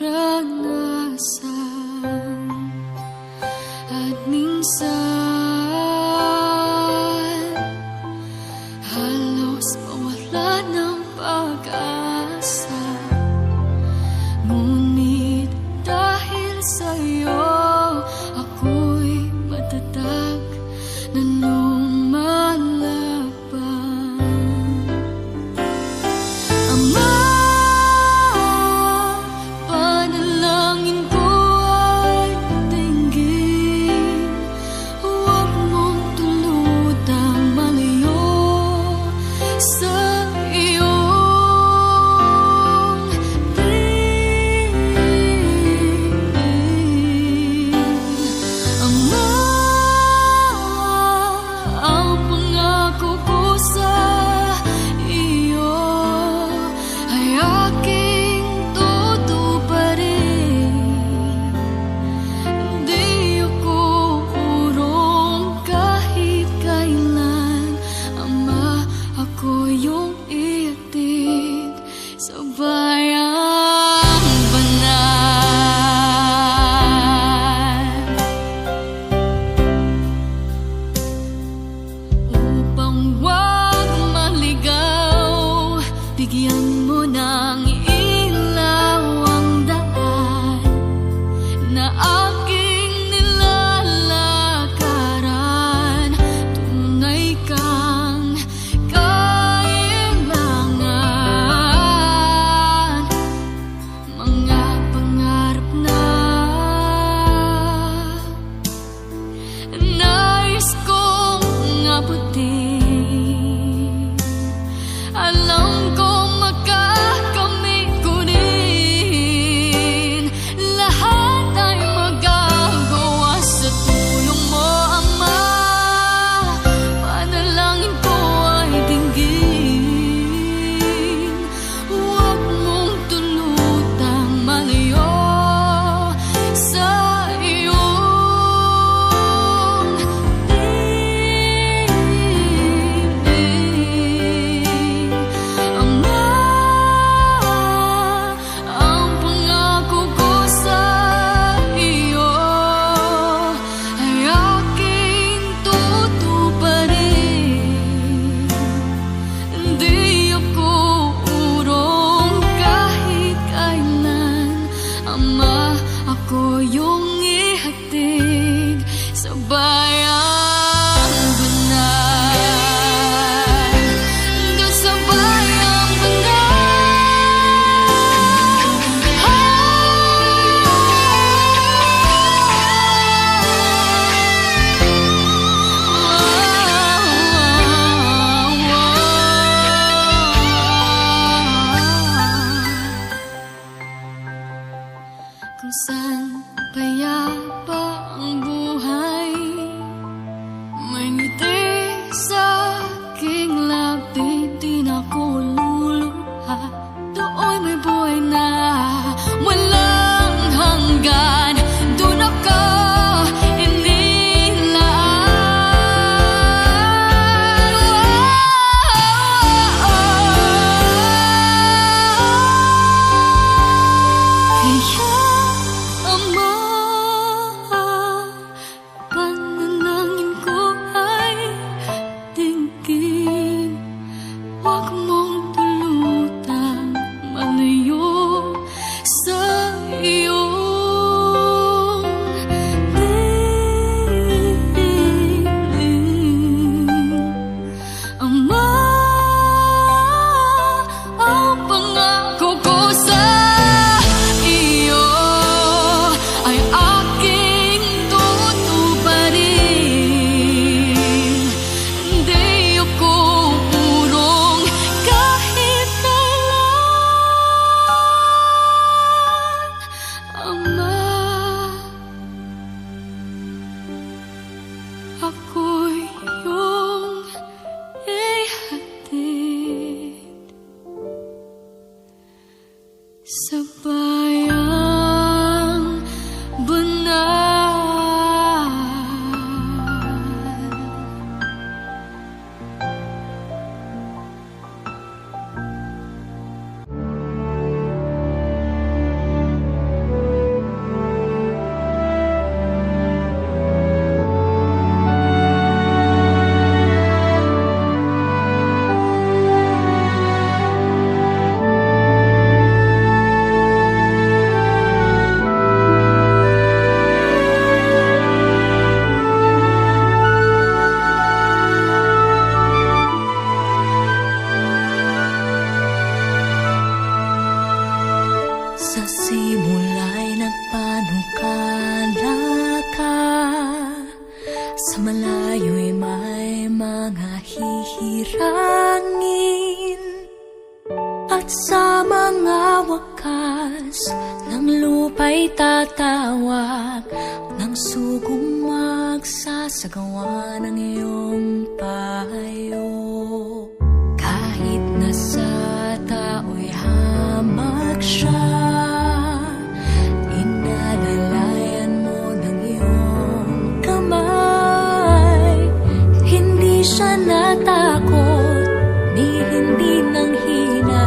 naranasan. At minsan halos mawala ng pag-asa. Ngunit dahil sa'yo ako'y matatag na lumalaban. Ama, panalangin ko ay tinggin. Huwag mong tulutang malayo sa iyong tingin. Ama, ang pangako ko sa iyo ay aking tutuparin. Di ako urong kahit kailan. Ama, ako yung ihatid sa bayang banal. Upang wag maligaw, bigyan mo ng ilaw ang daan na aking nilalakaran. Tunay kang kailangan, mga pangarap na nais kong abutin. Alam kong makakamit ko rin. Lahat ay magagawa sa tulong mo, Ama. Panalangin ko ay dinggin. Huwag mong tulutang malayo sa iyong tingin. Ama, ang pangako ko sa iyo ay aking tutuparin. Hindi ako urong kahit kailan. Ama, ako yung ihatid sa bayang banal. Doon sa bayang kung saan payapa ang buhay, may ngiti sa aking labi. Di na ako luluha. Doon may buhay na walang hanggan. Doon ako inilaan. Kaya, Ama, Sa simula'y nagpanukala ka, sa malayo'y may mga hihirangin, at sa mga wakas ng lupa'y tatawag, ng sugong magsasagawa ng iyong payo. Kahit na sa tao'y hamak siya, inalalayan mo ng iyong kamay. Hindi siya natakot, ni hindi nanghina,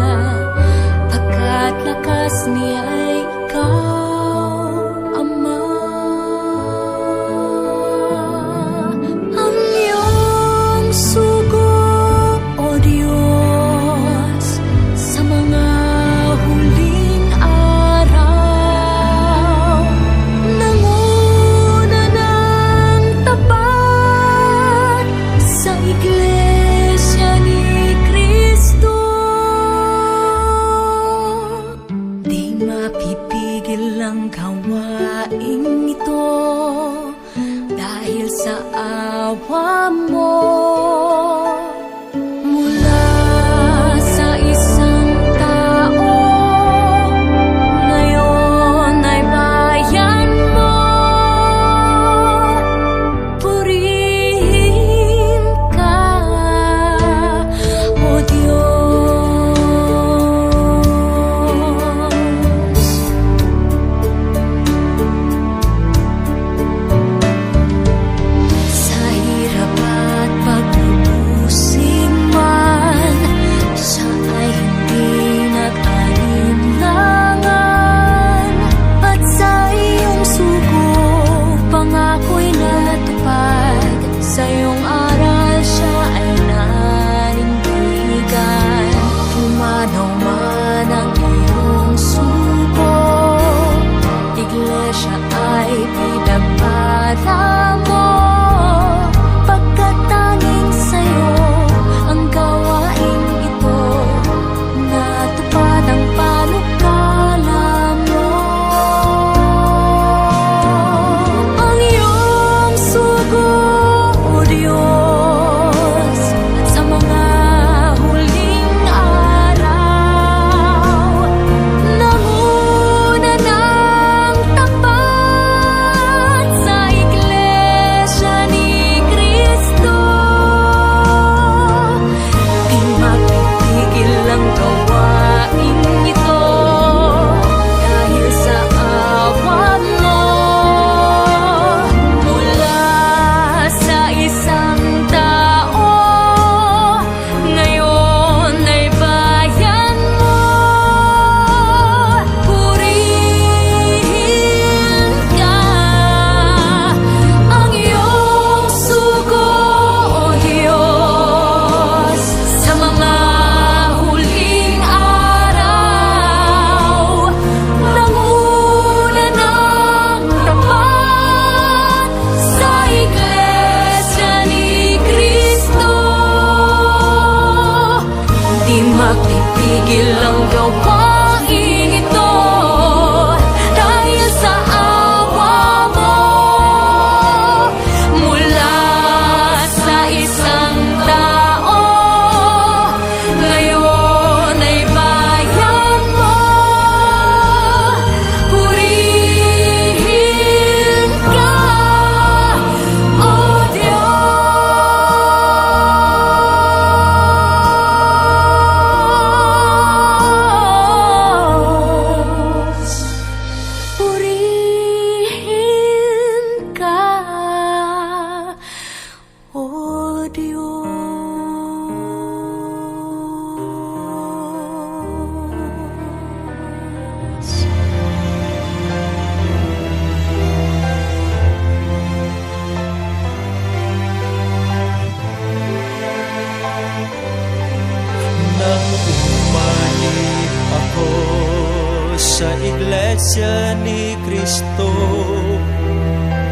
pagkat lakas niya'y ikaw, Ama. Ang iyong sugo, O Diyos, sa mga huling araw, nanguna ng tapat sa Iglesia ni Cristo. Di mapipigil ang gawaing ito dahil sa awa mo. Mula sa isang tao, ngayon ay bayan mo. Purihin ka, O Diyos. Sa hirap at pag-uusig man, siya ay hindi nag-alinlangan. At sa iyong sugo, pangako'y natupad. Sa iyong aral, siya ay nanindigan. Pumanaw man ang iyong sugo, Iglesia ay pinagpala mo. Pagkat tanging sa'yo ang gawain ito, natupad ang panukala mo. Ang iyong sugo, O Diyos, sa mga huling araw, nanguna ng tapat sa Iglesia ni Cristo. Di mapipigil ang gawain ito dahil sa awa mo. Mula sa isang tao, ngayon ay bayan mo. Purihin ka, ang iyong sugo, O Diyos, sa mga huling araw, nanguna ng tapat sa Iglesia ni Cristo. Di mapipigil ang gawain ito dahil sa awa mo. Mula sa isang tao, ngayon ay bayan mo. Purihin ka, O Diyos. Purihin ka, O Diyos. Nang umani ako sa Iglesia ni Cristo,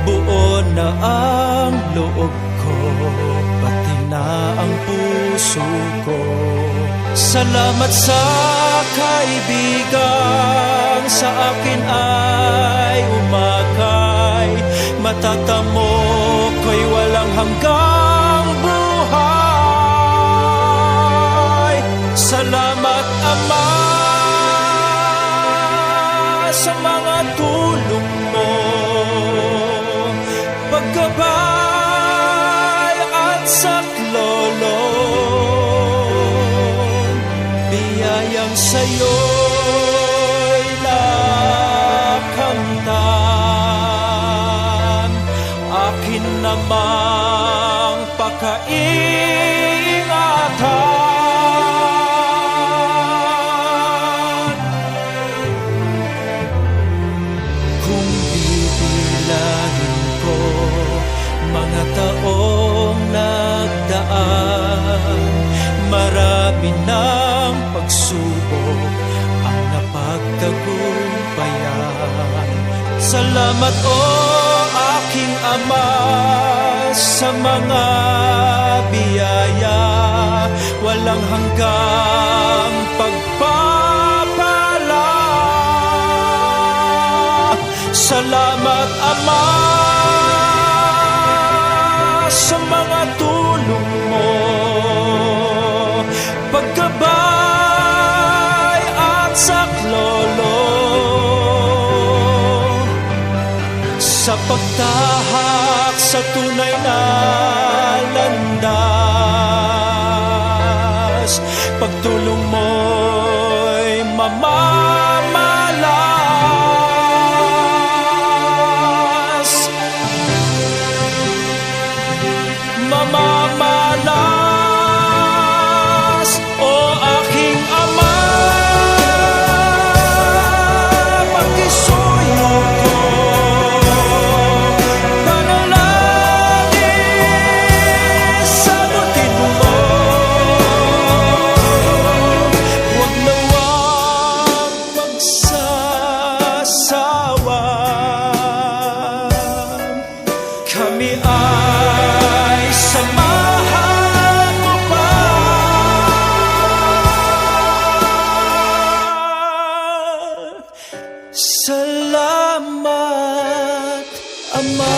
buo na ang loob ko, pati na ang puso ko. Salamat sa kaibigan sa akin ay umakay. Matatamo ko'y walang hanggang buhay. Salamat Ama sa mga tulong mo, paggabay at saklolo. Biyayang sa'yo'y nakamtan, akin namang pakaingatan. Kung bibilangin ko mga taong nagdaan, marami ng pagsubok ang napagtagumpayan. Salamat o aking Ama sa mga biyaya, walang hanggang pagpapala. Salamat Ama sa mga tulong mo, pagkabay at saklolo, sa pagtahak sa tunay na landas. Pagtulong mo'y mamamalas, mamamalas. O aking Ama, pagkisuyo ko, panalangin sagutin mo. Huwag nawang magsasawa, kami ay samahan mo pa. Salamat Ama.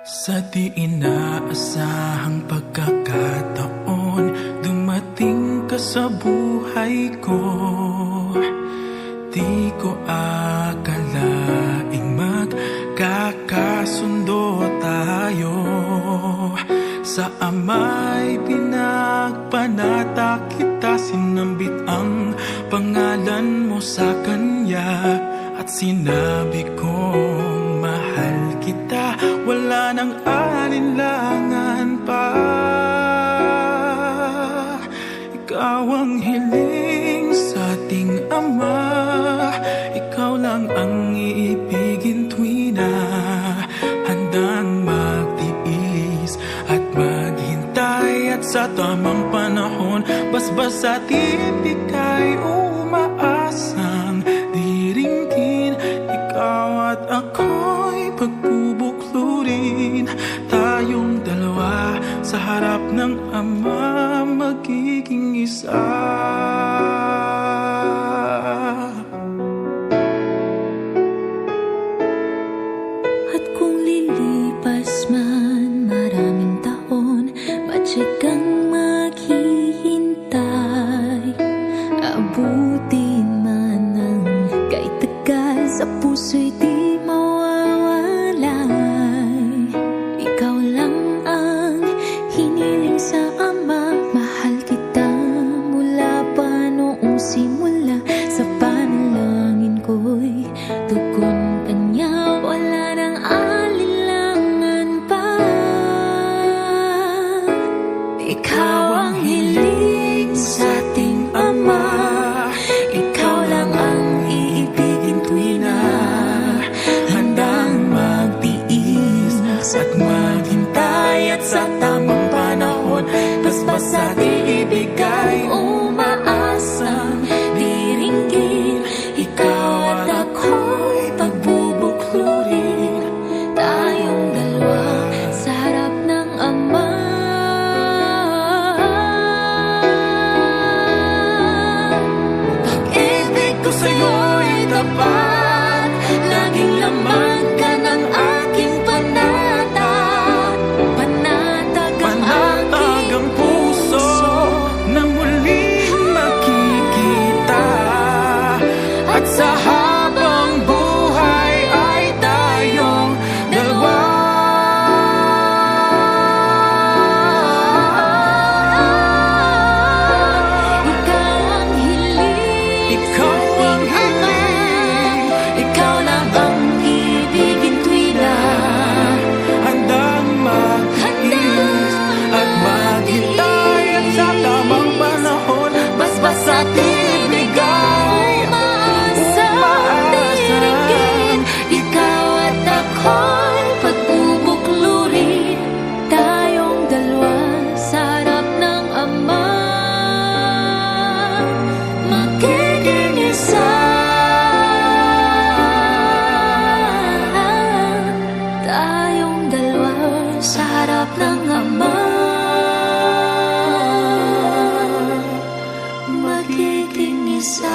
Sa di inaasahang pagkakataon, dumating ka sa buhay ko. Di ko akalaing magkakasundo tayo. Sa Ama'y pinagpanata kita, sinambit ang pangalan mo sa Kanya, at sinabi kong mahal kita, wala nang alinlangan pa. Ikaw ang hiling sa ating Ama, ikaw lang ang iibigin tuwi na handang magtiis at maghintay, at sa tamang panahon basbas at ibigay umaasang diringgin. Ikaw at ako'y pagbubuklurin, tayong dalawa sa harap ng Ama magiging isa. At kung lilipas man maraming taon, matyagang maghihintay. Abutin man ng kay tagal, sa puso'y di mawawalay. Ikaw lang ang hiniling sa Ama, mahal kita mula pa noong simula. Sa panalangin ko'y tugon Kanya, wala nang alinlangan pa. Ikaw ang hiling sa ating Ama, ikaw lang ang iibigin tuwi na handang magtiis at maghintay, at sa tamang panahon basbas at iibigay umaasang diringgin. Ikaw tayong dalawa sa harap ng Ama, magiging isa.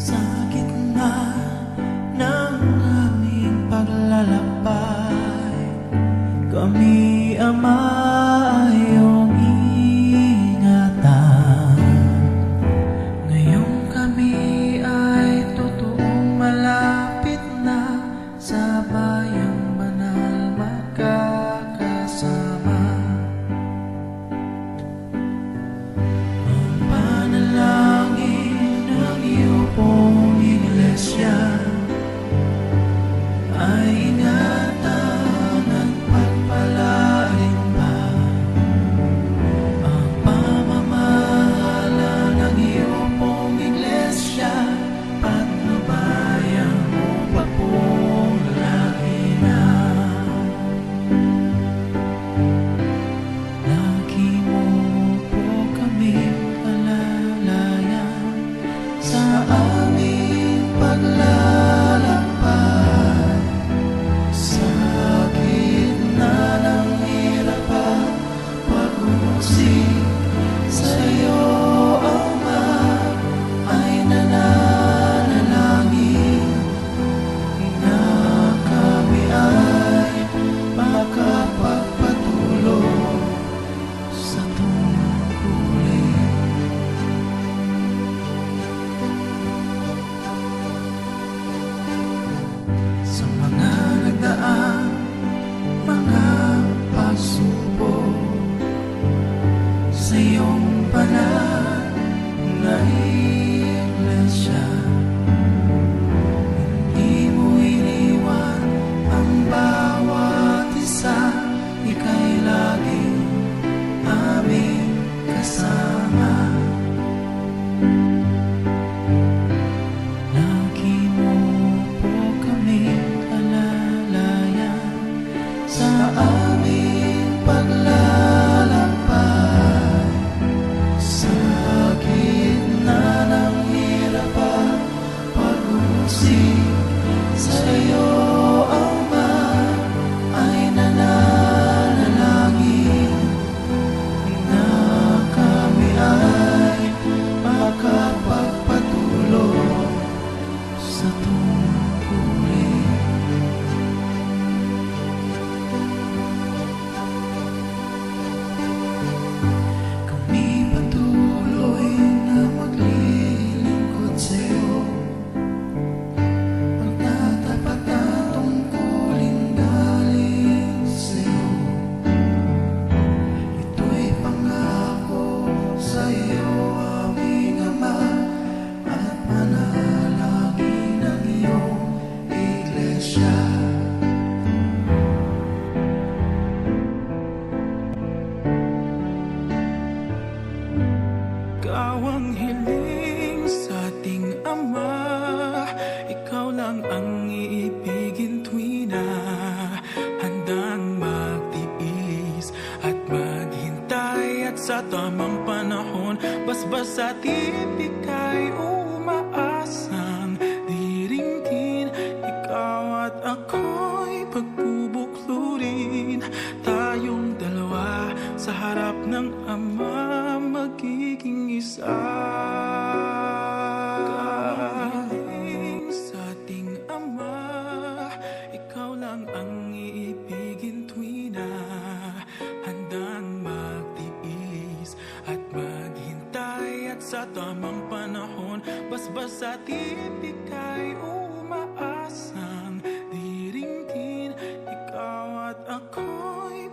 Sa gitna ng aming paglalakbay, kami Ama ay iyong ingatan. Ngayon kami ay totoong malapit na sa bayang banal magkakasama. Ang panalangin ng iyong pong iglesia ay ingatan at pagpalain pa ang pamamahala ng iyong pong iglesia at nabayang upang pong lagi na. Lagi mo po kami alalayan sa aming paglalakbay. Sa gitna ng hirap at pag-uusig, sa iyo, Ama, ay nananalangin na kami ay makapagpatuloy sa tungkulin. Sa mga nagdaang mga pagsubok, sa iyong banal na iglesia, hindi mo iniwan ang bawat isa, ika'y laging aming kasama. Lagi mo po kami alalayan sa aming paglalakbay. Sa gitna ng hirap at pag-uusig, sa iyo, Ama, ay nananalangin na kami ay makapagpatuloy sa tungkulin. Kami patuloy na maglilingkod sa iyo, magtatapat na tungkulin galing sa iyo. Ito'y pangako sa iyo, aming Ama, at panalangin ng iyong iglesia. Ikaw ang hiling sa ating Ama, ikaw lang ang iibigin tuwi na handang magtiis at maghintay, at sa tamang panahon basbas at ibig ay umaasang diringgin. Ikaw at ako'y pagbubuklurin, tayong dalawa sa harap ng Ama, magiging isa. Kahiling sa ating Ama, ikaw lang ang iibigin tuwi na handang magtiis at maghintay, at sa tamang panahon basbas at ibig ay umaasang diringgin. Ikaw at ako'y